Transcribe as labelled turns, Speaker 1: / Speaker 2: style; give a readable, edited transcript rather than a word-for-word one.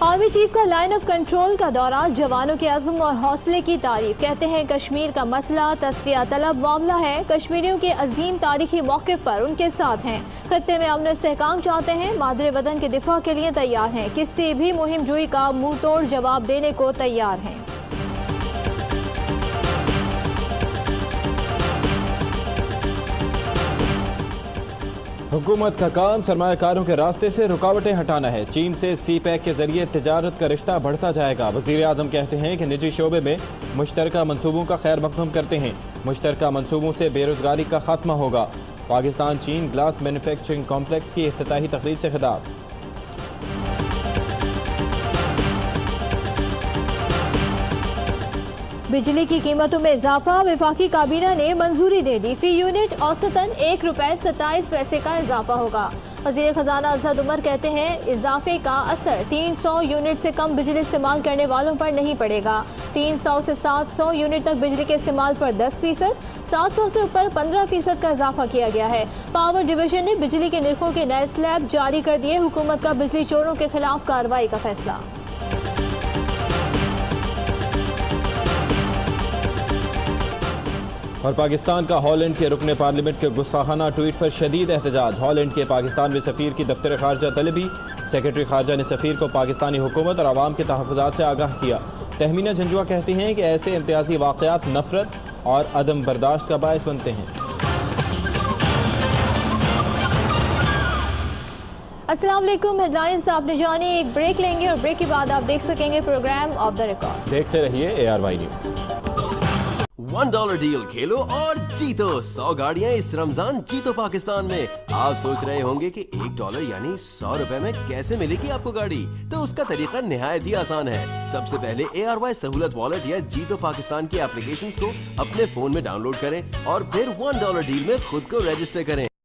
Speaker 1: Army chief का line of control का दौरा, जवानों के अज़्म और हौसले की तारीफ। कहते हैं कश्मीर का मसला तस्फिया तलब मामला है, कश्मीरियों के अजीम तारीखी मौक़िफ़ पर उनके साथ हैं। खत्ते में अमन इस्तेहकाम चाहते हैं, मादरे वतन के दिफा के लिए तैयार हैं, किसी भी मुहिम जोई का मुंह तोड़ जवाब देने को तैयार हैं।
Speaker 2: हुकूमत का काम सरमायाकारों के रास्ते से रुकावटें हटाना है। चीन से सी पैक के जरिए तिजारत का रिश्ता बढ़ता जाएगा। वज़ीर आज़म कहते हैं कि निजी शोबे में मुश्तरका मंसूबों का खैर मक़दम करते हैं। मुश्तरका मंसूबों से बेरोज़गारी का खात्मा होगा। पाकिस्तान चीन ग्लास मैन्युफैक्चरिंग कॉम्प्लेक्स की इफ्तिताही तकरीब से खिताब।
Speaker 1: बिजली की कीमतों में इजाफा, वफाकी काबीना ने मंजूरी दे दी। फी यूनिट औसतन ₹1.27 का इजाफा होगा। वज़ीर खजाना असद उमर कहते हैं इजाफे का असर 300 यूनिट से कम बिजली इस्तेमाल करने वालों पर नहीं पड़ेगा। 300 से 700 यूनिट तक बिजली के इस्तेमाल पर 10%, 700 से ऊपर 15% का इजाफा किया गया है। पावर डिवीजन ने बिजली के निर्खों के नए स्लैब जारी कर दिए। हुकूमत का बिजली चोरों के खिलाफ कार्रवाई का फैसला।
Speaker 2: और पाकिस्तान का हॉलैंड के रुकने पार्लियामेंट के गुस्साखाना ट्वीट पर शदीद एहतजाज। हॉलैंड के पाकिस्तान में सफ़ीर की दफ्तर खारजा तलबी। सेक्रेटरी खारजा ने सफ़ीर को पाकिस्तानी हुकूमत और आवाम के तहफ़्फ़ुज़ात से आगाह किया। तहमीना झंझुआ कहती हैं कि ऐसे इम्तियाजी वाक़यात नफ़रत और अदम बर्दाश्त का बायस बनते हैं।
Speaker 1: अस्सलाम वालेकुम, हेडलाइंस आपने जानी। एक ब्रेक लेंगे और ब्रेक के बाद आप देख सकेंगे प्रोग्राम ऑफ द रिकॉर्ड।
Speaker 2: देखते रहिए ARY न्यूज़।
Speaker 3: $1 डील खेलो और जीतो 100 गाड़ियां इस रमजान जीतो पाकिस्तान में। आप सोच रहे होंगे कि $1 यानी ₹100 में कैसे मिलेगी आपको गाड़ी, तो उसका तरीका निहायत ही आसान है। सबसे पहले ARY सहूलत वॉलेट या जीतो पाकिस्तान की एप्लीकेशंस को अपने फोन में डाउनलोड करें और फिर $1 डील में खुद को रजिस्टर करें।